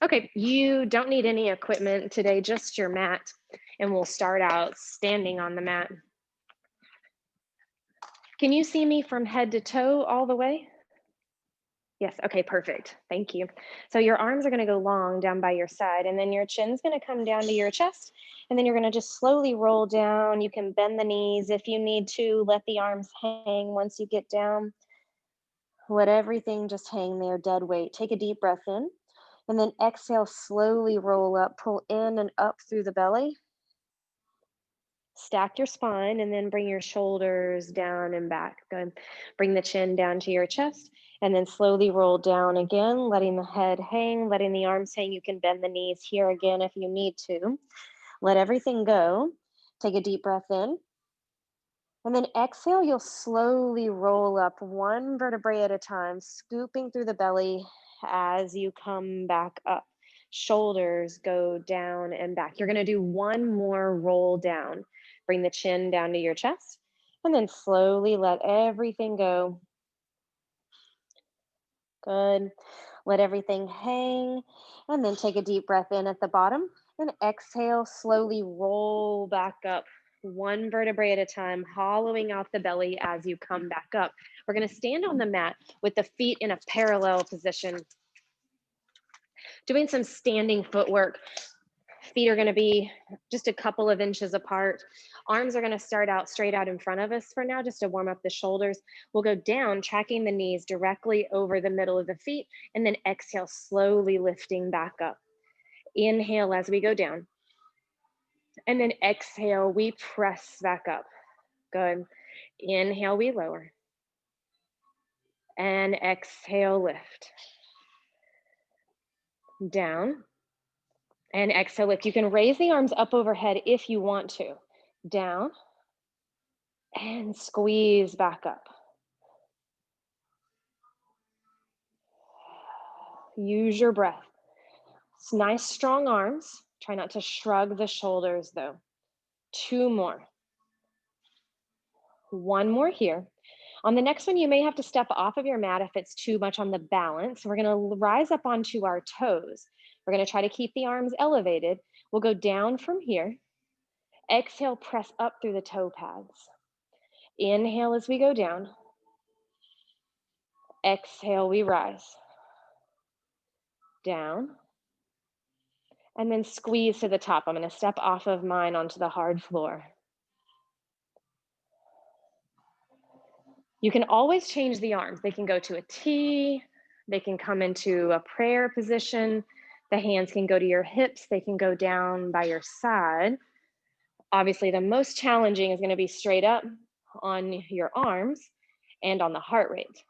Okay, you don't need any equipment today, just your mat. And we'll start out standing on the mat. Can you see me from head to toe all the way? Yes, okay, perfect. Thank you. So your arms are gonna go long down by your side, and then your chin's gonna come down to your chest, and then you're gonna just slowly roll down. You can bend the knees if you need to, let the arms hang once you get down. Let everything just hang there, dead weight. Take a deep breath in, and then exhale, slowly roll up, pull in and up through the belly. Stack your spine and then bring your shoulders down and back. Good. Bring the chin down to your chest and then slowly roll down again, letting the head hang, letting the arms hang. You can bend the knees here again if you need to. Let everything go. Take a deep breath in. And then exhale, you'll slowly roll up one vertebrae at a time, scooping through the belly as you come back up. Shoulders go down and back. You're going to do one more roll down. Bring the chin down to your chest and then slowly let everything go. Good. Let everything hang and then take a deep breath in at the bottom and exhale, slowly roll back up one vertebrae at a time, hollowing out the belly as you come back up. We're going to stand on the mat with the feet in a parallel position, doing some standing footwork. Feet are going to be just a couple of inches apart. Arms are going to start out straight out in front of us for now, just to warm up the shoulders. We'll go down, tracking the knees directly over the middle of the feet, and then exhale, slowly lifting back up. Inhale as we go down. And then exhale, we press back up. Good. Inhale, we lower. And exhale, lift. Down. And exhale, lift. You can raise the arms up overhead if you want to. Down. And squeeze back up. Use your breath. It's nice, strong arms. Try not to shrug the shoulders though. Two more. One more here. On the next one, you may have to step off of your mat if it's too much on the balance. We're gonna rise up onto our toes. We're gonna try to keep the arms elevated. We'll go down from here. Exhale, press up through the toe pads. Inhale as we go down. Exhale, we rise. Down. And then squeeze to the top. I'm gonna step off of mine onto the hard floor. You can always change the arms. They can go to a T, they can come into a prayer position. The hands can go to your hips, they can go down by your side. Obviously, the most challenging is going to be straight up on your arms and on the heart rate.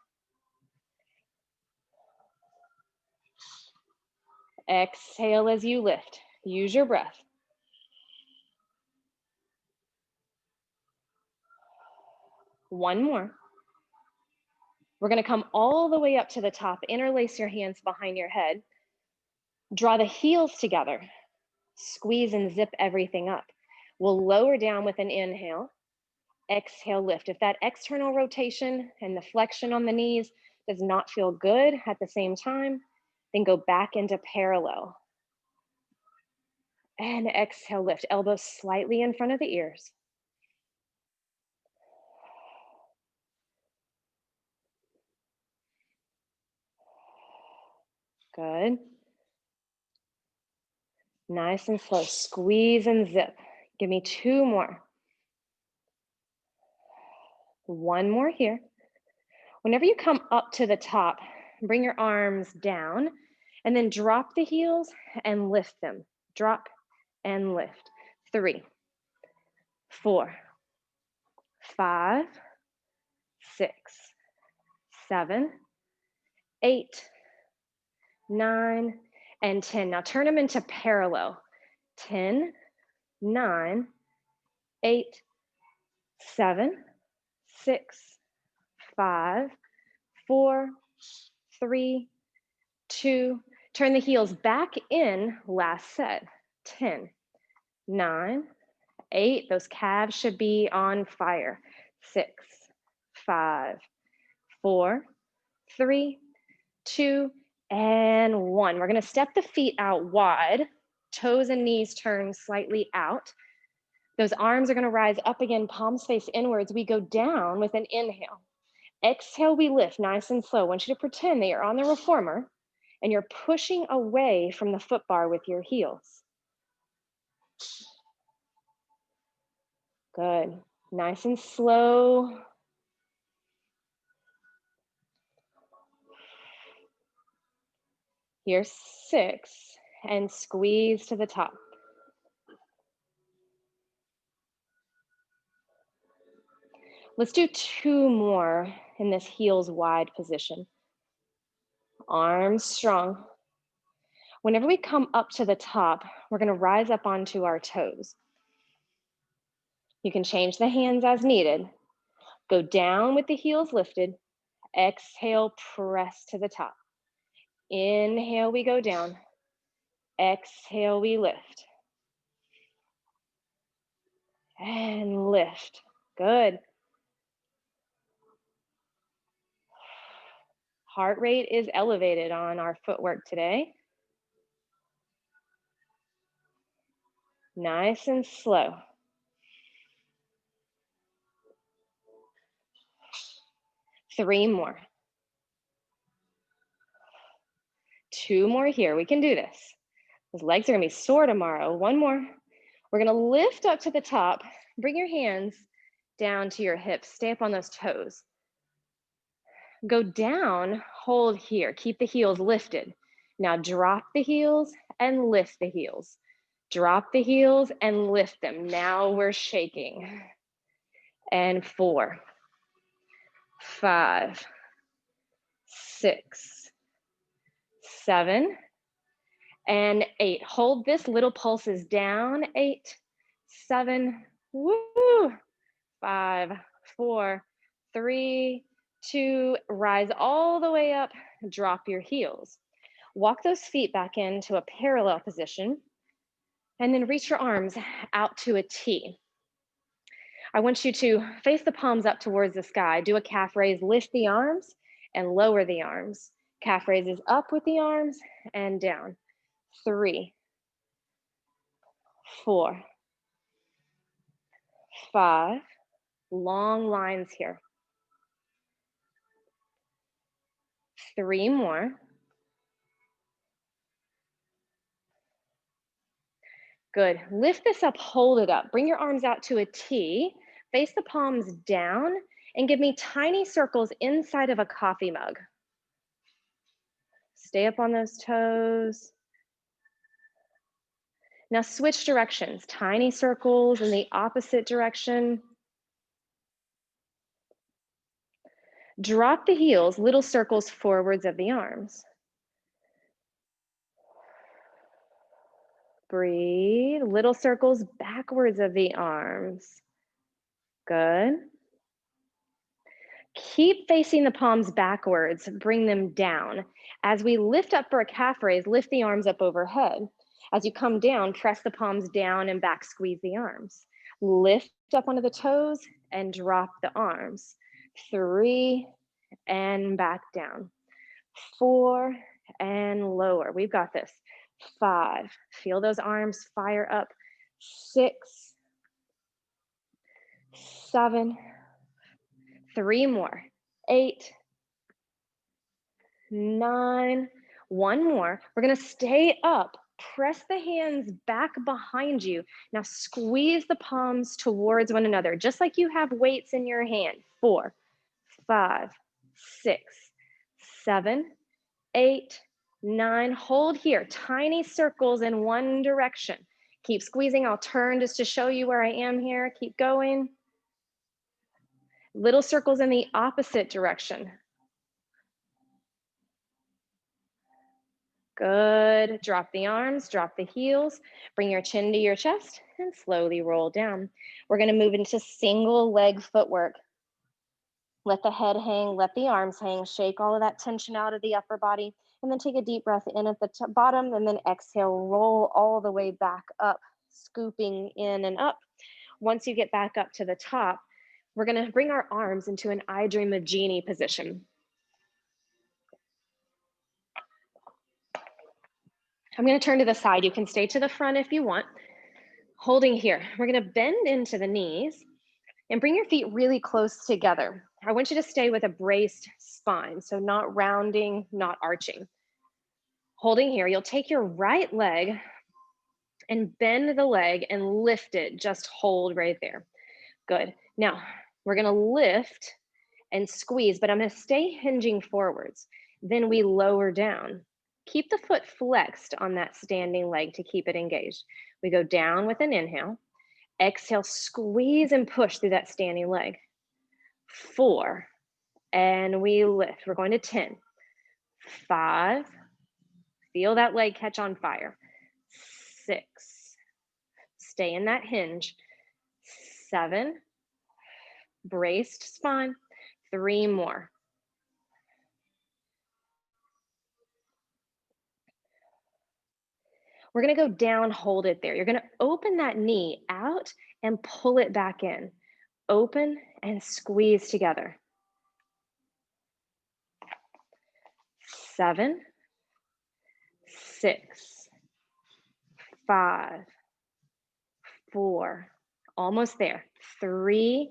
Exhale as you lift. Use your breath. One more. We're going to come all the way up to the top. Interlace your hands behind your head. Draw the heels together. Squeeze and zip everything up. We'll lower down with an inhale. Exhale, lift. If that external rotation and the flexion on the knees does not feel good at the same time, then go back into parallel. And exhale, lift. Elbows slightly in front of the ears. Good. Nice and slow. Squeeze and zip. Give me two more. One more here. Whenever you come up to the top, bring your arms down and then drop the heels and lift them. Drop and lift. 3, 4, 5, 6, 7, 8, 9, and 10. Now turn them into parallel. 10, 9, 8, 7, 6, 5, 4, 3, 2. Turn the heels back in, last set. 10, 9, 8. Those calves should be on fire. 6, 5, 4, 3, 2, and 1. We're gonna step the feet out wide, toes and knees turn slightly out. Those arms are gonna rise up again, palms face inwards. We go down with an inhale. Exhale, we lift nice and slow. I want you to pretend that you're on the reformer and you're pushing away from the foot bar with your heels. Good. Nice and slow. Here's 6, and squeeze to the top. Let's do 2 more in this heels wide position. Arms strong. Whenever we come up to the top, we're gonna rise up onto our toes. You can change the hands as needed. Go down with the heels lifted. Exhale, press to the top. Inhale, we go down. Exhale, we lift. And lift. Good. Heart rate is elevated on our footwork today. Nice and slow. 3 more. 2 more here. We can do this. Those legs are gonna be sore tomorrow. 1 more. We're gonna lift up to the top. Bring your hands down to your hips. Stay up on those toes. Go down, hold here. Keep the heels lifted. Now drop the heels and lift the heels. Drop the heels and lift them. Now we're shaking. And 4, 5, 6, 7, and 8. Hold this, little pulses down. 8, 7, woo, 5, 4, 3, 2, rise all the way up, drop your heels. Walk those feet back into a parallel position, and then reach your arms out to a T. I want you to face the palms up towards the sky. Do a calf raise, lift the arms and lower the arms. Calf raises up with the arms and down. 3, 4, 5, long lines here. 3 more. Good. Lift this up, hold it up. Bring your arms out to a T. Face the palms down and give me tiny circles inside of a coffee mug. Stay up on those toes. Now switch directions. Tiny circles in the opposite direction. Drop the heels, little circles forwards of the arms. Breathe, little circles backwards of the arms. Good. Keep facing the palms backwards, bring them down. As we lift up for a calf raise, lift the arms up overhead. As you come down, press the palms down and back, squeeze the arms. Lift up onto the toes and drop the arms. 3, and back down. 4, and lower. We've got this. 5, feel those arms fire up. 6, 7, 3 more. 8, 9, 1 more. We're gonna stay up. Press the hands back behind you. Now squeeze the palms towards one another, just like you have weights in your hand. 4, 5, 6, 7, 8, 9. Hold here. Tiny circles in one direction. Keep squeezing. I'll turn just to show you where I am here. Keep going. Little circles in the opposite direction. Good. Drop the arms, drop the heels, bring your chin to your chest, and slowly roll down. We're going to move into single leg footwork. Let the head hang, let the arms hang, shake all of that tension out of the upper body, and then take a deep breath in at the bottom, and then exhale, roll all the way back up, scooping in and up. Once you get back up to the top, we're going to bring our arms into an I Dream of Jeannie position. I'm going to turn to the side. You can stay to the front if you want. Holding here. We're going to bend into the knees and bring your feet really close together. I want you to stay with a braced spine, so not rounding, not arching. Holding here, you'll take your right leg and bend the leg and lift it. Just hold right there. Good. Now, we're going to lift and squeeze, but I'm going to stay hinging forwards. Then we lower down. Keep the foot flexed on that standing leg to keep it engaged. We go down with an inhale. Exhale, squeeze and push through that standing leg. 4, and we lift. We're going to 10. 5, feel that leg catch on fire. 6, stay in that hinge. 7, braced spine. 3 more. We're going to go down, hold it there. You're going to open that knee out and pull it back in. Open and squeeze together. 7, 6, 5, 4, almost there. 3,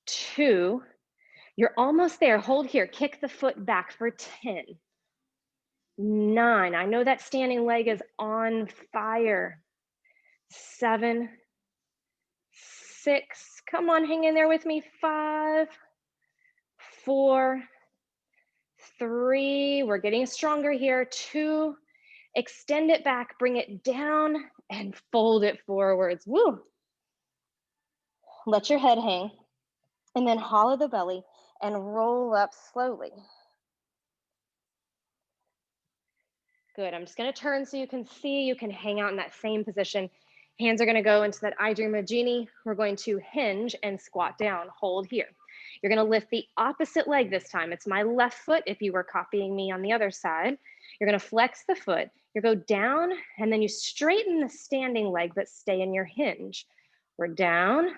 2, you're almost there. Hold here. Kick the foot back for 10. 9, I know that standing leg is on fire. 7, 6, come on, hang in there with me. 5, 4, 3, we're getting stronger here. 2, extend it back, bring it down and fold it forwards. Woo! Let your head hang and then hollow the belly and roll up slowly. Good, I'm just gonna turn so you can see, you can hang out in that same position. Hands are gonna go into that I Dream of Genie. We're going to hinge and squat down, hold here. You're gonna lift the opposite leg this time. It's my left foot if you were copying me on the other side. You're gonna flex the foot, you go down, and then you straighten the standing leg, but stay in your hinge. We're down,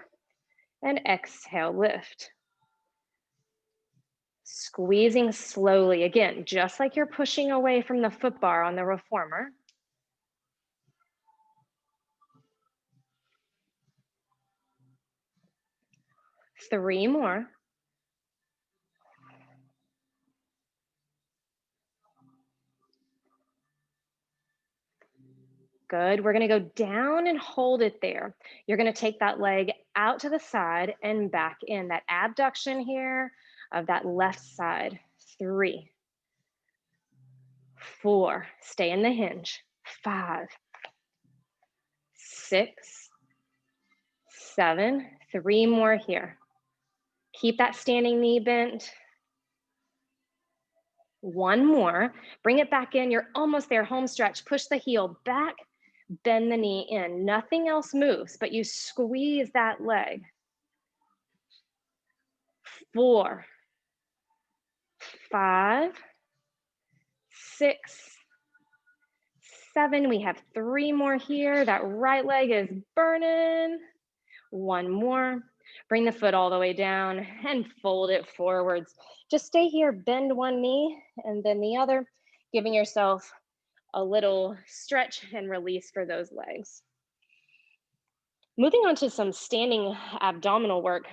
and exhale, lift. Squeezing slowly, again, just like you're pushing away from the foot bar on the reformer. Three more. Good, we're gonna go down and hold it there. You're gonna take that leg out to the side and back in, that abduction here of that left side. 3, 4, stay in the hinge. 5, 6, 7, 3 more here. Keep that standing knee bent. 1 more, bring it back in, you're almost there, home stretch, push the heel back, bend the knee in. Nothing else moves, but you squeeze that leg. 4, 5, 6, 7, we have 3 more here. That right leg is burning. 1 more, bring the foot all the way down and fold it forwards. Just stay here, bend one knee and then the other, giving yourself a little stretch and release for those legs. Moving on to some standing abdominal work.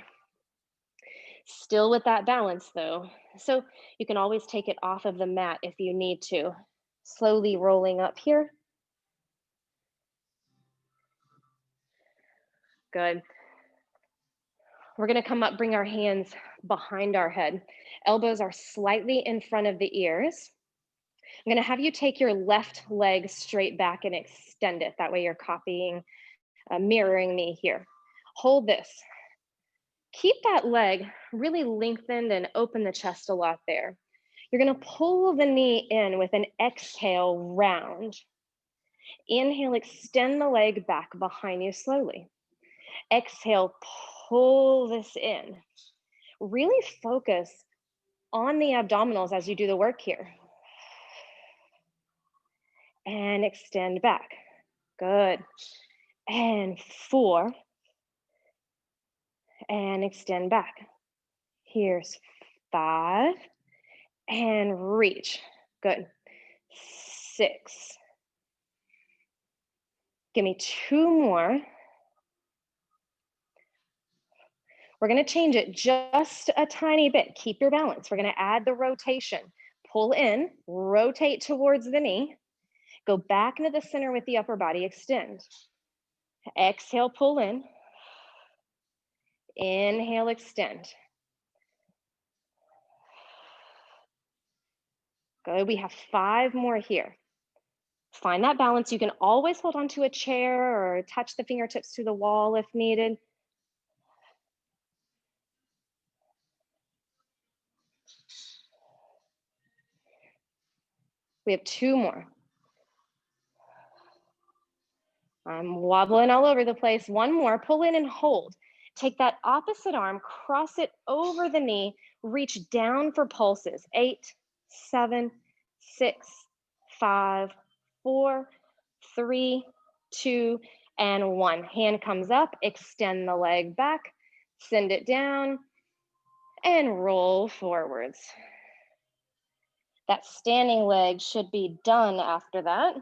Still with that balance though. So you can always take it off of the mat if you need to. Slowly rolling up here. Good. We're gonna come up, bring our hands behind our head. Elbows are slightly in front of the ears. I'm gonna have you take your left leg straight back and extend it. That way you're copying, mirroring me here. Hold this. Keep that leg really lengthened and open the chest a lot there. You're gonna pull the knee in with an exhale, round. Inhale, extend the leg back behind you slowly. Exhale, pull this in. Really focus on the abdominals as you do the work here. And extend back. Good. And 4. And extend back. Here's 5. And reach. Good. 6. Give me 2 more. We're gonna change it just a tiny bit. Keep your balance. We're gonna add the rotation. Pull in, rotate towards the knee, go back into the center with the upper body, extend. Exhale, pull in. Inhale, extend. Good, we have 5 more here. Find that balance. You can always hold onto a chair or touch the fingertips to the wall if needed. We have 2 more. I'm wobbling all over the place. 1 more, pull in and hold. Take that opposite arm, cross it over the knee, reach down for pulses. 8, 7, 6, 5, 4, 3, 2, and 1. Hand comes up, extend the leg back, send it down, and roll forwards. That standing leg should be done after that.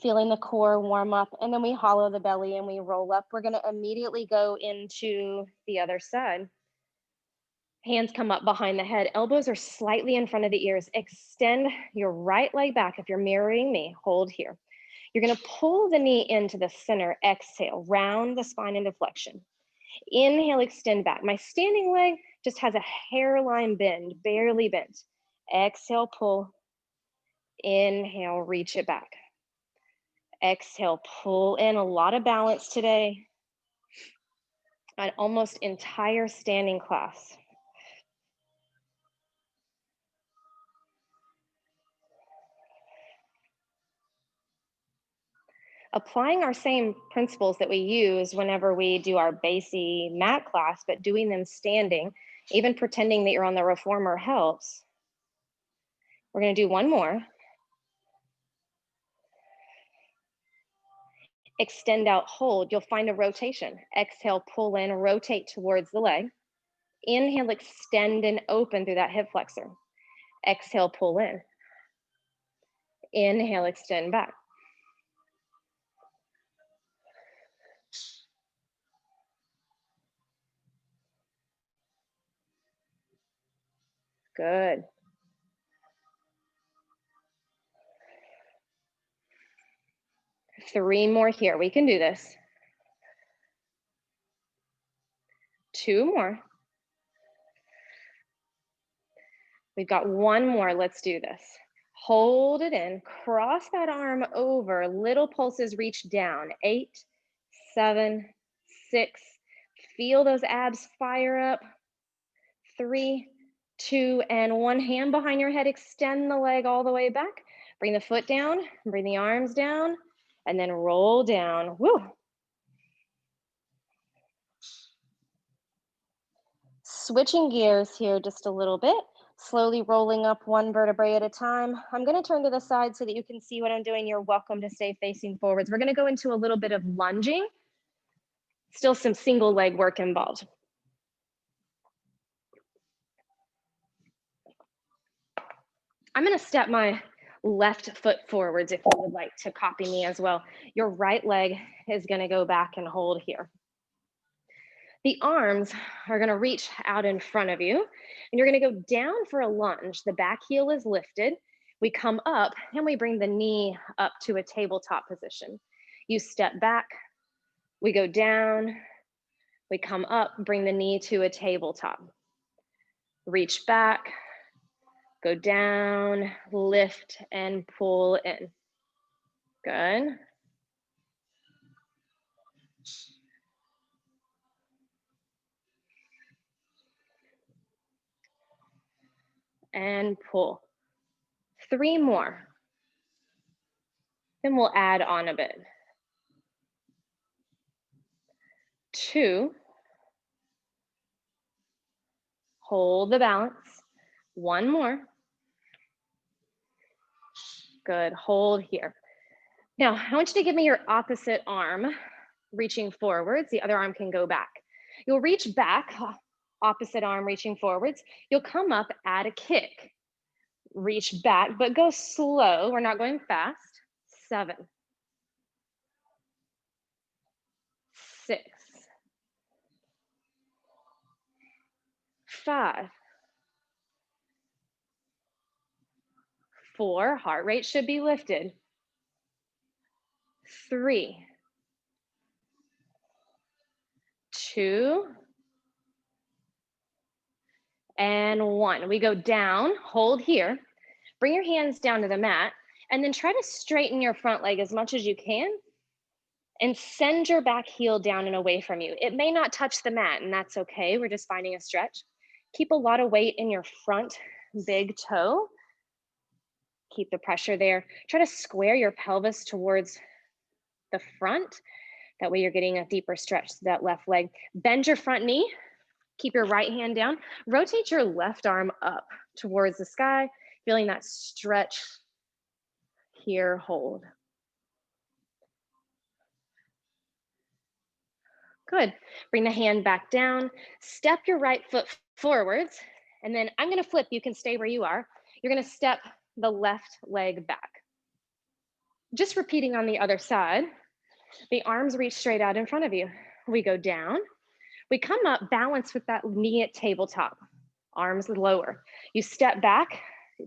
Feeling the core warm up, and then we hollow the belly and we roll up. We're gonna immediately go into the other side. Hands come up behind the head, elbows are slightly in front of the ears. Extend your right leg back. If you're mirroring me, hold here. You're gonna pull the knee into the center, exhale, round the spine into flexion. Inhale, extend back. My standing leg just has a hairline bend, barely bent. Exhale, pull. Inhale, reach it back. Exhale, pull in. A lot of balance today. An almost entire standing class. Applying our same principles that we use whenever we do our basic mat class, but doing them standing, even pretending that you're on the reformer helps. We're going to do 1 more. Extend out, hold. You'll find a rotation. Exhale, pull in, rotate towards the leg. Inhale, extend and open through that hip flexor. Exhale, pull in. Inhale, extend back. Good. Three more here. We can do this. 2 more. We've got 1 more. Let's do this. Hold it in. Cross that arm over. Little pulses reach down. 8, 7, 6. Feel those abs fire up. 3, 2, and 1. Hand behind your head. Extend the leg all the way back. Bring the foot down. Bring the arms down. And then roll down. Woo. Switching gears here just a little bit. Slowly rolling up 1 vertebrae at a time. I'm going to turn to the side so that you can see what I'm doing. You're welcome to stay facing forwards. We're going to go into a little bit of lunging. Still some single leg work involved. I'm going to step my left foot forwards if you would like to copy me as well. Your right leg is going to go back and hold here. The arms are going to reach out in front of you, and you're going to go down for a lunge. The back heel is lifted. We come up and we bring the knee up to a tabletop position. You step back, we go down, we come up, bring the knee to a tabletop. Reach back, go down, lift and pull in. Good. And pull. 3 more. Then we'll add on a bit. 2. Hold the balance. 1 more. Good, hold here. Now, I want you to give me your opposite arm, reaching forwards. The other arm can go back. You'll reach back, opposite arm reaching forwards. You'll come up, add a kick. Reach back, but go slow. We're not going fast. 7, 6, 5, 4, heart rate should be lifted. 3, 2, and 1. We go down, hold here, bring your hands down to the mat, and then try to straighten your front leg as much as you can and send your back heel down and away from you. It may not touch the mat, and that's okay. We're just finding a stretch. Keep a lot of weight in your front big toe. Keep the pressure there. Try to square your pelvis towards the front. That way you're getting a deeper stretch to that left leg. Bend your front knee. Keep your right hand down. Rotate your left arm up towards the sky, feeling that stretch here, hold. Good. Bring the hand back down. Step your right foot forwards. And then I'm going to flip. You can stay where you are. You're going to step the left leg back. Just repeating on the other side. The arms reach straight out in front of you. We go down. We come up, balance with that knee at tabletop. Arms lower. You step back.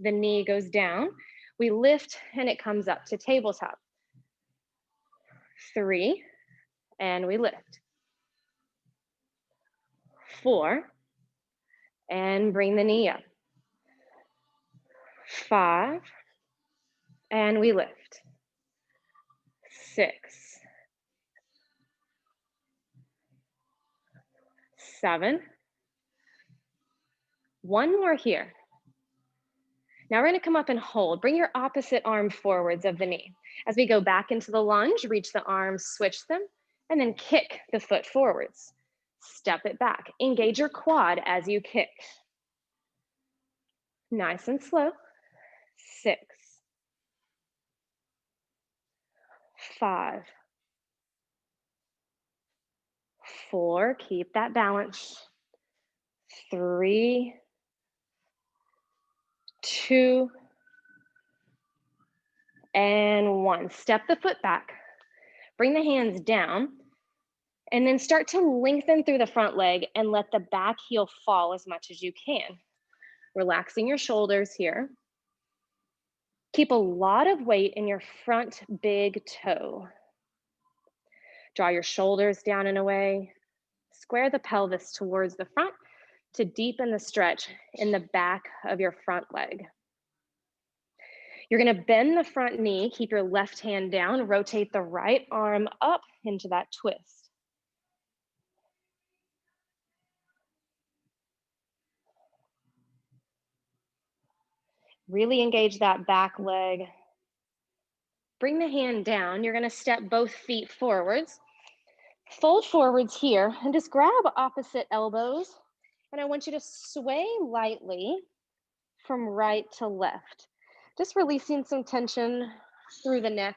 The knee goes down. We lift and it comes up to tabletop. 3, and we lift. 4, and bring the knee up. 5, and we lift. 6, 7, one more here. Now we're going to come up and hold. Bring your opposite arm forwards of the knee. As we go back into the lunge, reach the arms, switch them, and then kick the foot forwards. Step it back. Engage your quad as you kick. Nice and slow. 6, 5, 4, keep that balance. 3, 2, and 1. Step the foot back. Bring the hands down. And then start to lengthen through the front leg and let the back heel fall as much as you can. Relaxing your shoulders here. Keep a lot of weight in your front big toe. Draw your shoulders down and away. Square the pelvis towards the front to deepen the stretch in the back of your front leg. You're going to bend the front knee, keep your left hand down, rotate the right arm up into that twist. Really engage that back leg. Bring the hand down. You're going to step both feet forwards. Fold forwards here and just grab opposite elbows. And I want you to sway lightly from right to left. Just releasing some tension through the neck.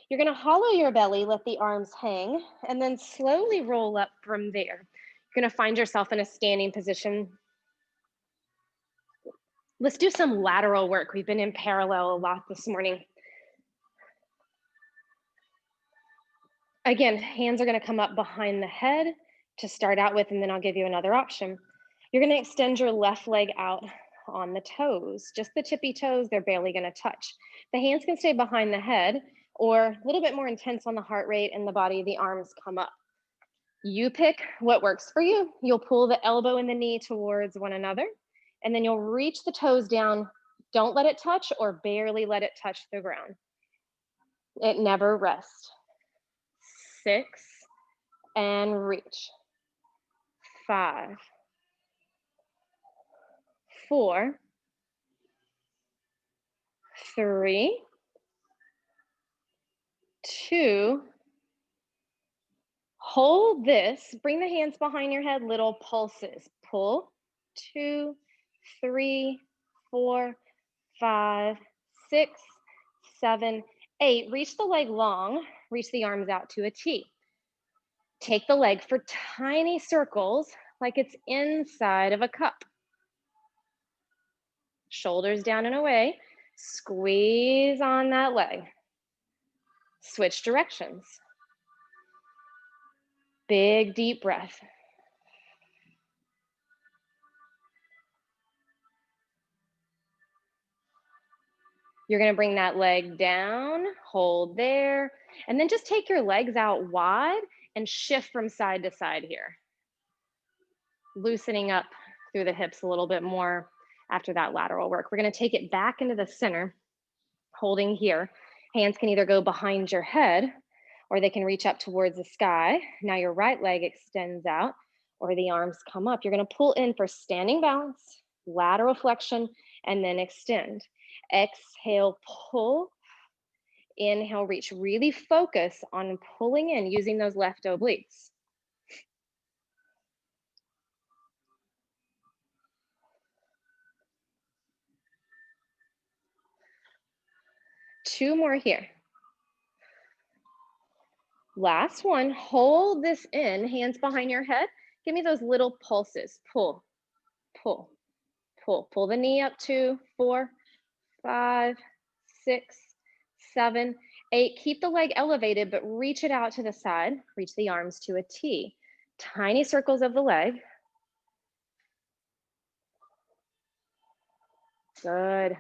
You're going to hollow your belly, let the arms hang, and then slowly roll up from there. You're going to find yourself in a standing position. Let's do some lateral work. We've been in parallel a lot this morning. Again, hands are going to come up behind the head to start out with, and then I'll give you another option. You're going to extend your left leg out on the toes, just the tippy toes, they're barely going to touch. The hands can stay behind the head, or a little bit more intense on the heart rate and the body, the arms come up. You pick what works for you. You'll pull the elbow and the knee towards one another, and then you'll reach the toes down. Don't let it touch or barely let it touch the ground. It never rests. 6, and reach. 5, 4, 3, 2, hold this, bring the hands behind your head, little pulses. Pull, 2, 3, 4, 5, 6, 7, 8. Reach the leg long, reach the arms out to a T. Take the leg for tiny circles like it's inside of a cup. Shoulders down and away. Squeeze on that leg. Switch directions. Big, deep breath. You're gonna bring that leg down, hold there, and then just take your legs out wide and shift from side to side here. Loosening up through the hips a little bit more after that lateral work. We're gonna take it back into the center, holding here. Hands can either go behind your head or they can reach up towards the sky. Now your right leg extends out or the arms come up. You're gonna pull in for standing balance, lateral flexion, and then extend. Exhale, pull. Inhale, reach. Really focus on pulling in using those left obliques. Two more here. Last one, hold this in, hands behind your head. Give me those little pulses. Pull, pull, pull. Pull the knee up, 2, 4, 5, 6, 7, 8. Keep the leg elevated, but reach it out to the side. Reach the arms to a T. Tiny circles of the leg. Good.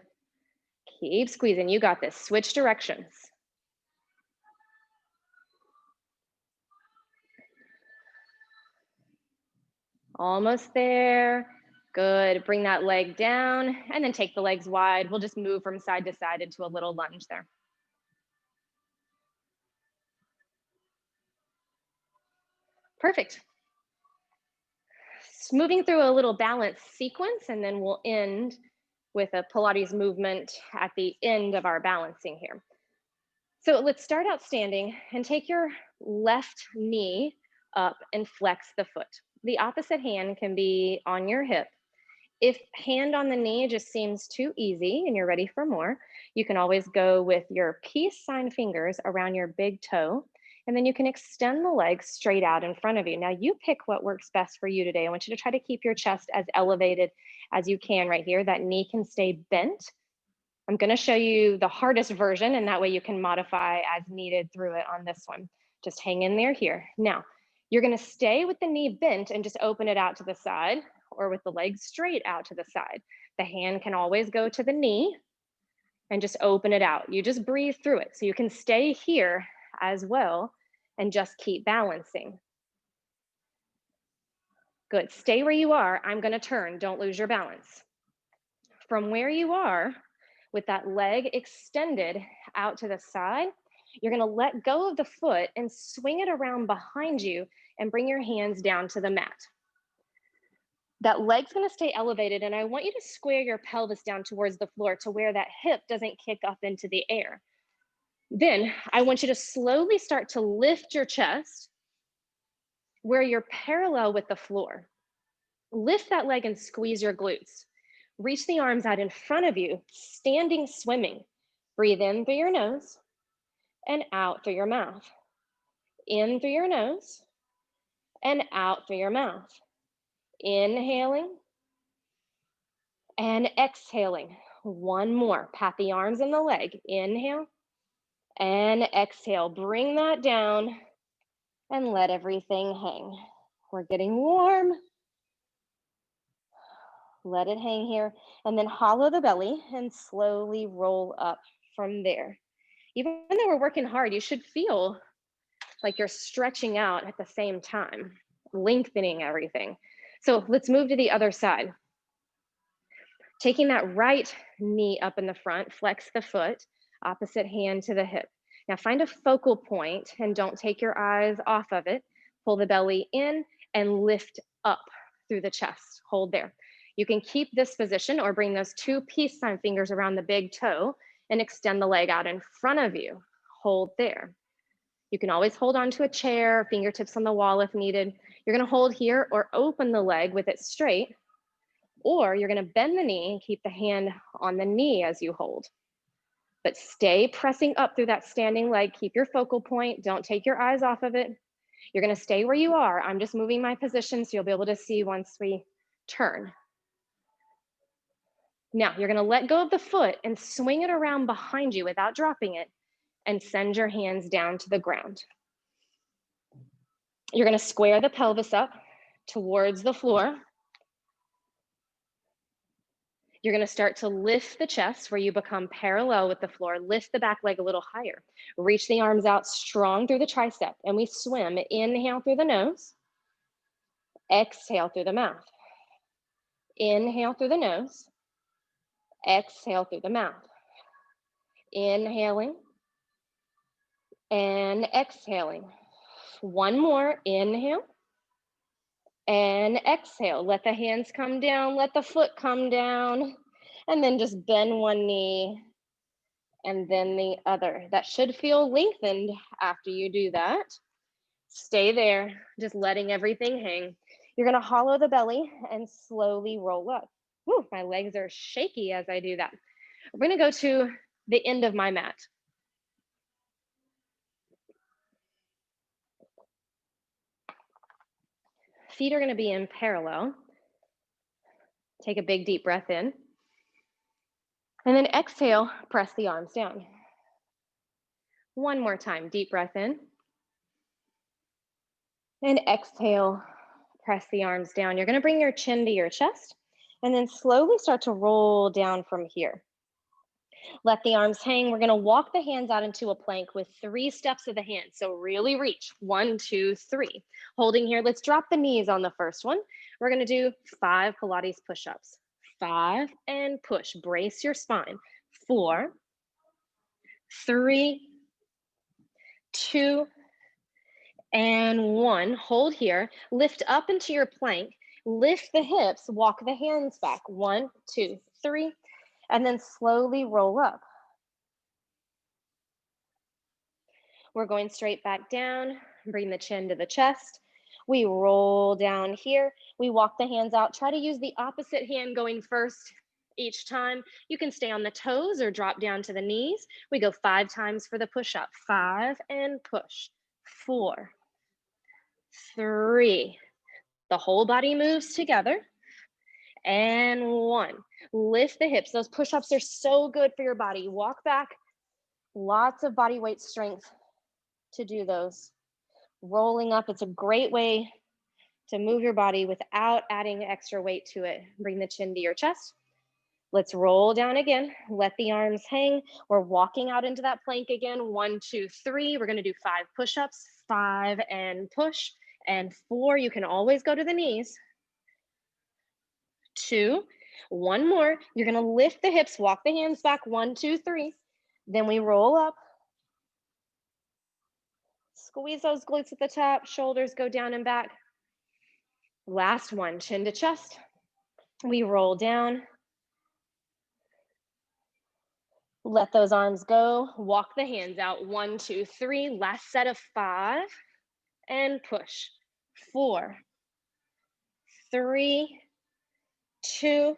Keep squeezing. You got this. Switch directions. Almost there. Good. Bring that leg down and then take the legs wide. We'll just move from side to side into a little lunge there. Perfect. Moving through a little balance sequence, and then we'll end with a Pilates movement at the end of our balancing here. So let's start out standing and take your left knee up and flex the foot. The opposite hand can be on your hip. If hand on the knee just seems too easy and you're ready for more, you can always go with your peace sign fingers around your big toe, and then you can extend the legs straight out in front of you. Now you pick what works best for you today. I want you to try to keep your chest as elevated as you can right here. That knee can stay bent. I'm gonna show you the hardest version, and that way you can modify as needed through it on this one. Just hang in there here. Now, you're gonna stay with the knee bent and just open it out to the side, or with the legs straight out to the side. The hand can always go to the knee and just open it out. You just breathe through it. So you can stay here as well and just keep balancing. Good, stay where you are. I'm gonna turn, don't lose your balance. From where you are, with that leg extended out to the side, you're gonna let go of the foot and swing it around behind you and bring your hands down to the mat. That leg's gonna stay elevated, and I want you to square your pelvis down towards the floor to where that hip doesn't kick up into the air. Then I want you to slowly start to lift your chest where you're parallel with the floor. Lift that leg and squeeze your glutes. Reach the arms out in front of you, standing swimming. Breathe in through your nose and out through your mouth. In through your nose and out through your mouth. Inhaling and exhaling. One more. Pat the arms and the leg. Inhale and exhale. Bring that down and let everything hang. We're getting warm. Let it hang here, and then hollow the belly and slowly roll up from there. Even though we're working hard, you should feel like you're stretching out at the same time, lengthening everything. So let's move to the other side. Taking that right knee up in the front, flex the foot, opposite hand to the hip. Now find a focal point and don't take your eyes off of it. Pull the belly in and lift up through the chest. Hold there. You can keep this position or bring those two peace sign fingers around the big toe and extend the leg out in front of you. Hold there. You can always hold onto a chair, fingertips on the wall if needed. You're gonna hold here or open the leg with it straight, or you're gonna bend the knee and keep the hand on the knee as you hold. But stay pressing up through that standing leg. Keep your focal point. Don't take your eyes off of it. You're gonna stay where you are. I'm just moving my position so you'll be able to see once we turn. Now you're gonna let go of the foot and swing it around behind you without dropping it and send your hands down to the ground. You're gonna square the pelvis up towards the floor. You're gonna start to lift the chest where you become parallel with the floor. Lift the back leg a little higher. Reach the arms out strong through the tricep, and we swim. Inhale through the nose, exhale through the mouth. Inhale through the nose, exhale through the mouth. Inhaling and exhaling. One more, inhale and exhale. Let the hands come down, let the foot come down, and then just bend one knee and then the other. That should feel lengthened after you do that. Stay there, just letting everything hang. You're gonna hollow the belly and slowly roll up. Whew, my legs are shaky as I do that. We're gonna go to the end of my mat. Feet are gonna be in parallel. Take a big deep breath in. And then exhale, press the arms down. One more time, deep breath in. And exhale, press the arms down. You're gonna bring your chin to your chest and then slowly start to roll down from here. Let the arms hang. We're gonna walk the hands out into a plank with 3 steps of the hands. So really reach, 1, 2, 3. Holding here, let's drop the knees on the first one. We're gonna do 5 Pilates push-ups. 5 and push, brace your spine. 4, 3, 2, and 1. Hold here, lift up into your plank, lift the hips, walk the hands back. 1, 2, 3, and then slowly roll up. We're going straight back down, bring the chin to the chest. We roll down here. We walk the hands out. Try to use the opposite hand going first each time. You can stay on the toes or drop down to the knees. We go 5 times for the push-up. 5 and push. 4, 3. The whole body moves together. And 1. Lift the hips. Those push-ups are so good for your body. Walk back. Lots of body weight strength to do those. Rolling up, it's a great way to move your body without adding extra weight to it. Bring the chin to your chest. Let's roll down again. Let the arms hang. We're walking out into that plank again. 1, 2, 3. We're gonna do 5 push-ups. 5 and push. And 4, you can always go to the knees. 2, 1 more. You're gonna lift the hips, walk the hands back. 1, 2, 3. Then we roll up. Squeeze those glutes at the top, shoulders go down and back. Last one, chin to chest. We roll down. Let those arms go. Walk the hands out. 1, 2, 3. Last set of 5. And push. 4, 3, 2,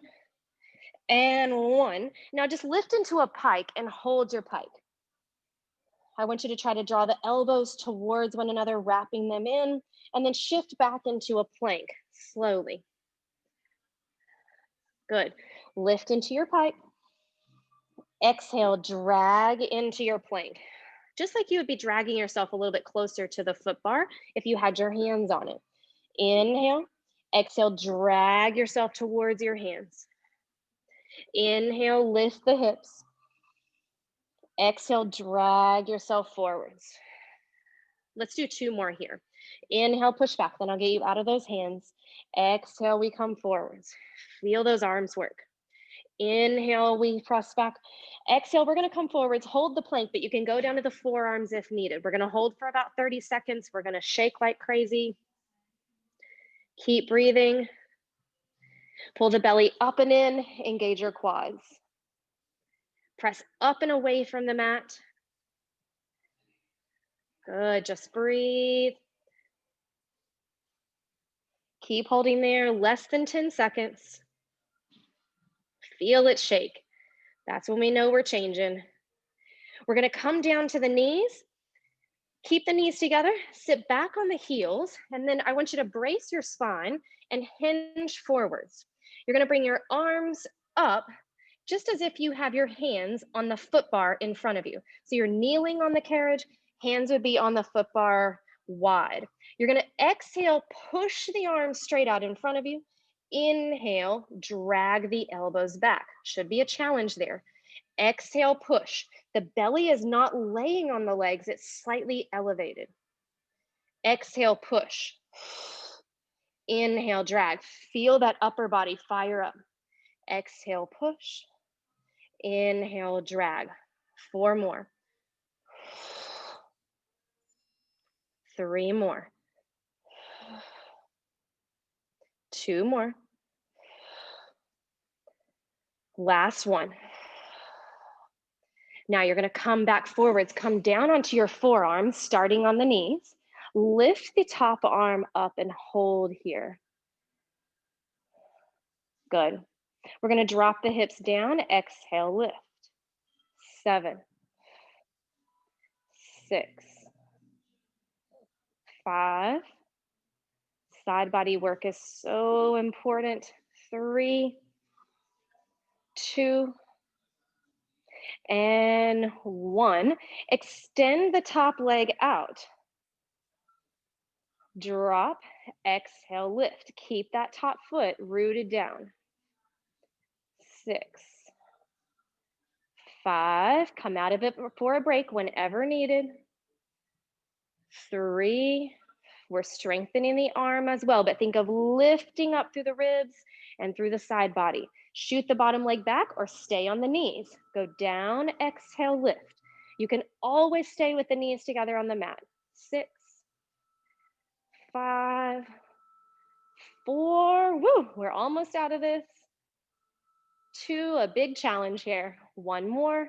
and 1. Now just lift into a pike and hold your pike. I want you to try to draw the elbows towards one another, wrapping them in, and then shift back into a plank slowly. Good. Lift into your pike. Exhale, drag into your plank. Just like you would be dragging yourself a little bit closer to the foot bar if you had your hands on it. Inhale, exhale, drag yourself towards your hands. Inhale, lift the hips. Exhale, drag yourself forwards. Let's do 2 more here. Inhale, push back, then I'll get you out of those hands. Exhale, we come forwards. Feel those arms work. Inhale, we press back. Exhale, we're gonna come forwards, hold the plank, but you can go down to the forearms if needed. We're gonna hold for about 30 seconds. We're gonna shake like crazy. Keep breathing. Pull the belly up and in, engage your quads. Press up and away from the mat. Good, just breathe. Keep holding there, less than 10 seconds. Feel it shake. That's when we know we're changing. We're gonna come down to the knees. Keep the knees together, sit back on the heels, and then I want you to brace your spine and hinge forwards. You're gonna bring your arms up just as if you have your hands on the foot bar in front of you. So you're kneeling on the carriage, hands would be on the foot bar wide. You're gonna exhale, push the arms straight out in front of you. Inhale, drag the elbows back. Should be a challenge there. Exhale, push. The belly is not laying on the legs, it's slightly elevated. Exhale, push. Inhale, drag. Feel that upper body fire up. Exhale, push. Inhale, drag. 4 more. 3 more. 2 more. Last one. Now you're going to come back forwards, come down onto your forearms, starting on the knees. Lift the top arm up and hold here. Good. We're going to drop the hips down. Exhale, lift. 7, 6, 5. Side body work is so important. 3, 2, and 1. Extend the top leg out. Drop, exhale, lift. Keep that top foot rooted down. 6, 5. Come out of it for a break whenever needed. 3. We're strengthening the arm as well, but think of lifting up through the ribs and through the side body. Shoot the bottom leg back or stay on the knees. Go down, exhale, lift. You can always stay with the knees together on the mat. 6, 5, 4. Woo, we're almost out of this. 2, a big challenge here. 1 more.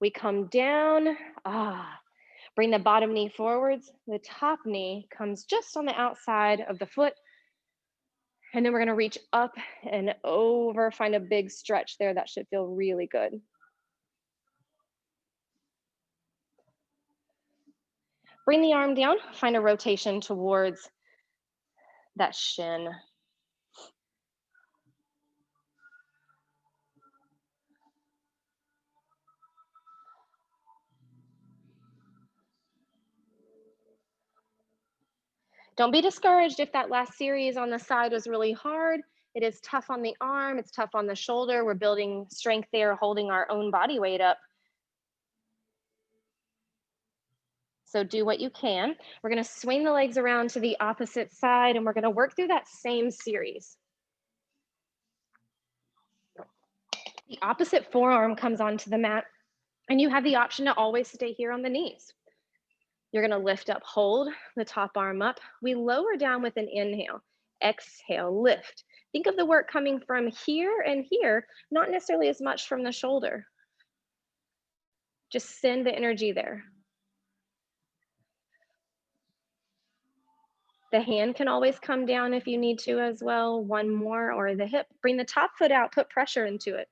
We come down. Bring the bottom knee forwards. The top knee comes just on the outside of the foot. And then we're going to reach up and over, find a big stretch there. That should feel really good. Bring the arm down, find a rotation towards that shin. Don't be discouraged if that last series on the side was really hard. It is tough on the arm, it's tough on the shoulder. We're building strength there, holding our own body weight up. So do what you can. We're going to swing the legs around to the opposite side and we're going to work through that same series. The opposite forearm comes onto the mat and you have the option to always stay here on the knees. You're going to lift up, hold the top arm up. We lower down with an inhale. Exhale, lift. Think of the work coming from here and here, not necessarily as much from the shoulder. Just send the energy there. The hand can always come down if you need to as well. 1 more, or the hip. Bring the top foot out, put pressure into it.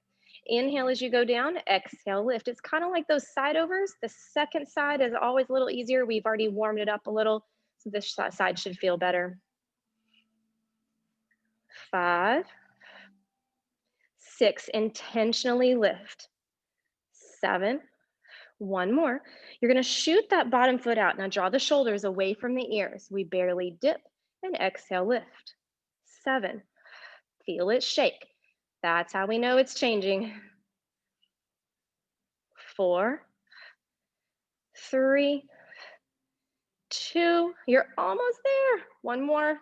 Inhale as you go down, exhale, lift. It's kind of like those side overs. The second side is always a little easier. We've already warmed it up a little, so this side should feel better. 5, 6, intentionally lift. 7, 1 more. You're going to shoot that bottom foot out. Now draw the shoulders away from the ears. We barely dip and exhale, lift. 7, feel it shake. That's how we know it's changing. 4, 3, 2, you're almost there. 1 more.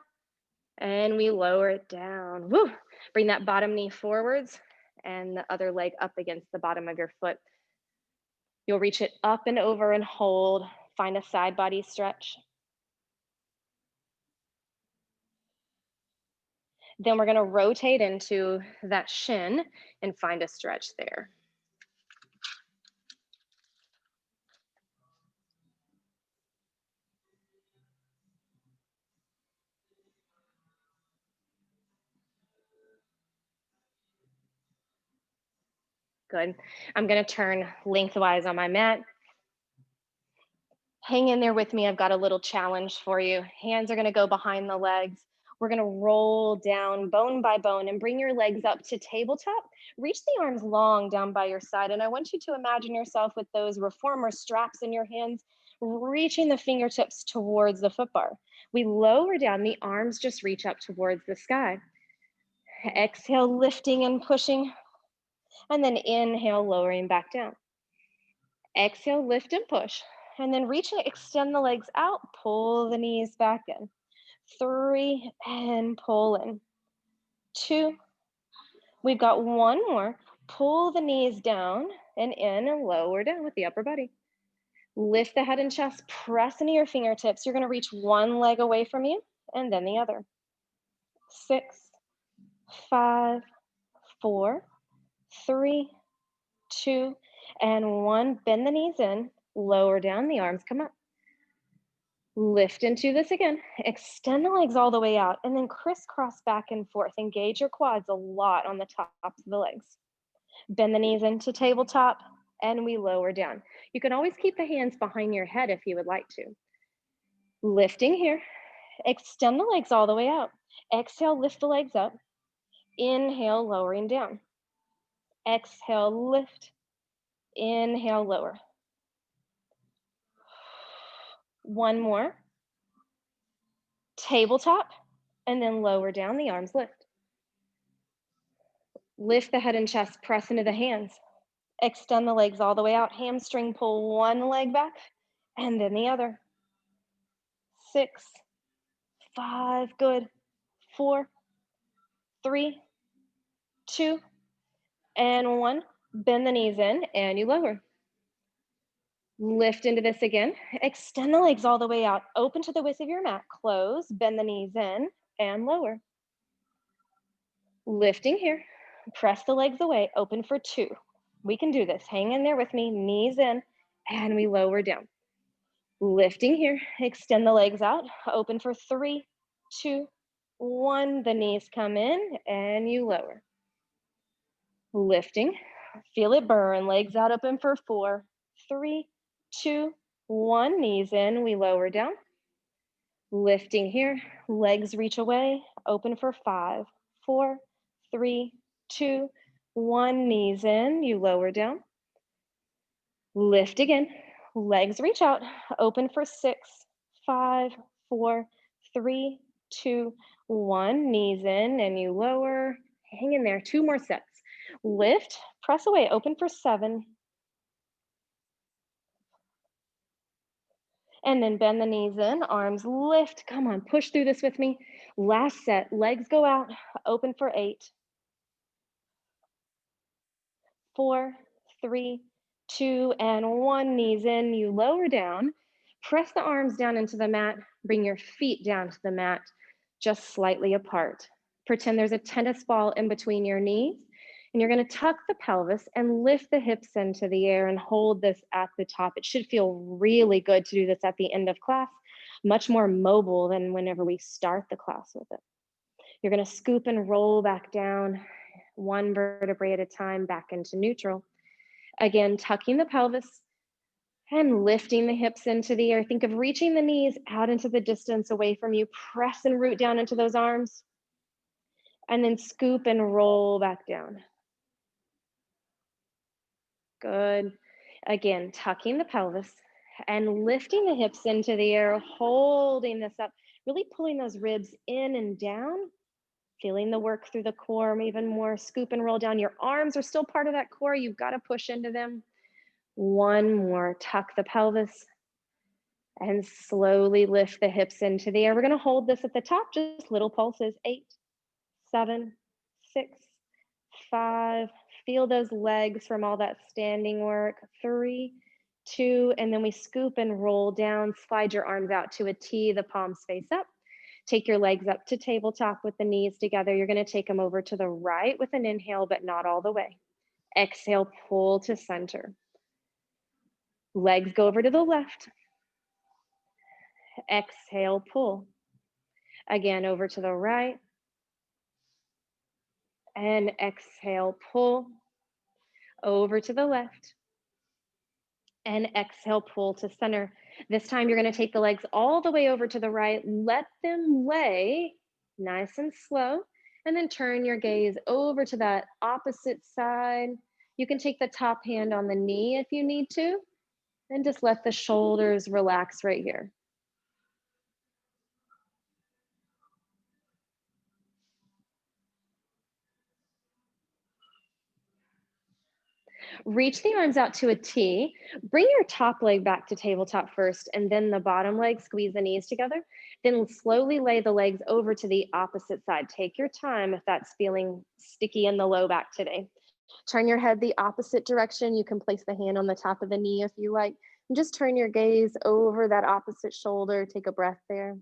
And we lower it down. Woo! Bring that bottom knee forwards and the other leg up against the bottom of your foot. You'll reach it up and over and hold. Find a side body stretch. Then we're going to rotate into that shin and find a stretch there. Good. I'm going to turn lengthwise on my mat. Hang in there with me. I've got a little challenge for you. Hands are going to go behind the legs. We're gonna roll down bone by bone and bring your legs up to tabletop. Reach the arms long down by your side. And I want you to imagine yourself with those reformer straps in your hands, reaching the fingertips towards the foot bar. We lower down, the arms just reach up towards the sky. Exhale, lifting and pushing, and then inhale, lowering back down. Exhale, lift and push, and then reach and extend the legs out, pull the knees back in. 3, and pull in. 2, we've got one more. Pull the knees down and in and lower down with the upper body. Lift the head and chest, press into your fingertips. You're gonna reach one leg away from you and then the other. 6, 5, 4, 3, 2, and 1. Bend the knees in, lower down, the arms come up. Lift into this again. Extend the legs all the way out and then crisscross back and forth. Engage your quads a lot on the tops of the legs. Bend the knees into tabletop and we lower down. You can always keep the hands behind your head if you would like to. Lifting here. Extend the legs all the way out. Exhale, lift the legs up. Inhale, lowering down. Exhale, lift. Inhale, lower. One more. Tabletop, and then lower down, the arms lift. Lift the head and chest, press into the hands. Extend the legs all the way out. Hamstring pull one leg back, and then the other. 6, 5, good. 4, 3, 2, and 1. Bend the knees in, and you lower. Lift into this again. Extend the legs all the way out. Open to the width of your mat. Close, bend the knees in, and lower. Lifting here. Press the legs away. Open for 2. We can do this. Hang in there with me. Knees in, and we lower down. Lifting here. Extend the legs out. Open for 3, 2, 1. The knees come in, and you lower. Lifting. Feel it burn. Legs out, open for 4, 3, 2, 1. Knees in, we lower down. Lifting here. Legs reach away. Open for 5, 4, 3, 2, 1. Knees in, you lower down. Lift again. Legs reach out. Open for 6, 5, 4, 3, 2, 1. Knees in, and you lower. Hang in there. 2 more sets. Lift, press away, open for 7. And then bend the knees in, arms lift. Come on, push through this with me. Last set, legs go out, open for 8. 4, 3, 2, and 1. Knees in, you lower down. Press the arms down into the mat. Bring your feet down to the mat, just slightly apart. Pretend there's a tennis ball in between your knees. And you're gonna tuck the pelvis and lift the hips into the air and hold this at the top. It should feel really good to do this at the end of class, much more mobile than whenever we start the class with it. You're gonna scoop and roll back down, one vertebrae at a time, back into neutral. Again, tucking the pelvis and lifting the hips into the air. Think of reaching the knees out into the distance away from you. Press and root down into those arms. And then scoop and roll back down. Good. Again, tucking the pelvis and lifting the hips into the air, holding this up, really pulling those ribs in and down, feeling the work through the core even more. Scoop and roll down. Your arms are still part of that core. You've got to push into them. One more. Tuck the pelvis and slowly lift the hips into the air. We're going to hold this at the top, just little pulses. 8, 7, 6, 5. Feel those legs from all that standing work. 3, 2, and then we scoop and roll down. Slide your arms out to a T, the palms face up. Take your legs up to tabletop with the knees together. You're going to take them over to the right with an inhale, but not all the way. Exhale, pull to center. Legs go over to the left. Exhale, pull. Again, over to the right. And exhale, pull. Over to the left. And exhale, pull to center. This time you're going to take the legs all the way over to the right. Let them lay nice and slow. And then turn your gaze over to that opposite side. You can take the top hand on the knee if you need to, and just let the shoulders relax right here. Reach the arms out to a T. Bring your top leg back to tabletop first, and then the bottom leg, squeeze the knees together. Then slowly lay the legs over to the opposite side. Take your time if that's feeling sticky in the low back today. Turn your head the opposite direction. You can place the hand on the top of the knee if you like. And just turn your gaze over that opposite shoulder. Take a breath there.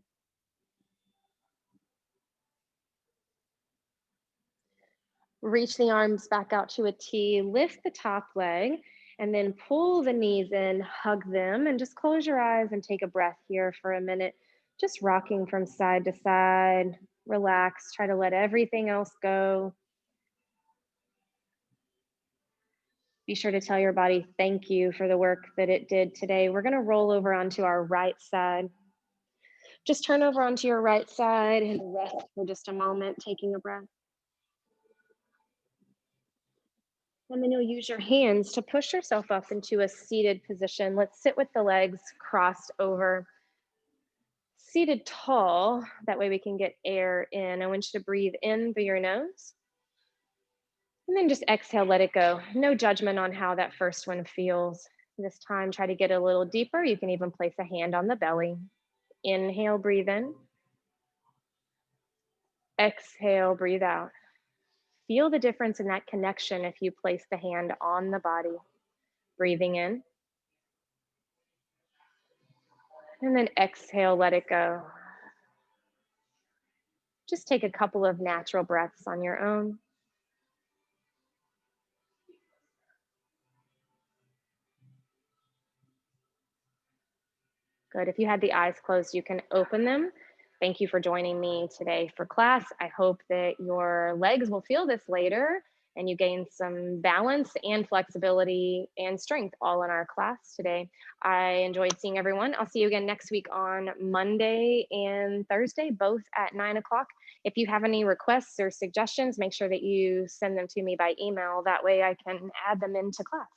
Reach the arms back out to a T, lift the top leg, and then pull the knees in, hug them, and just close your eyes and take a breath here for a minute. Just rocking from side to side. Relax, try to let everything else go. Be sure to tell your body thank you for the work that it did today. We're going to roll over onto our right side. Just turn over onto your right side and rest for just a moment, taking a breath. And then you'll use your hands to push yourself up into a seated position. Let's sit with the legs crossed over. Seated tall, that way we can get air in. I want you to breathe in through your nose. And then just exhale, let it go. No judgment on how that first one feels. This time, try to get a little deeper. You can even place a hand on the belly. Inhale, breathe in. Exhale, breathe out. Feel the difference in that connection if you place the hand on the body. Breathing in. And then exhale, let it go. Just take a couple of natural breaths on your own. Good. If you had the eyes closed, you can open them. Thank you for joining me today for class. I hope that your legs will feel this later and you gain some balance and flexibility and strength all in our class today. I enjoyed seeing everyone. I'll see you again next week on Monday and Thursday, both at 9 o'clock. If you have any requests or suggestions, make sure that you send them to me by email. That way I can add them into class.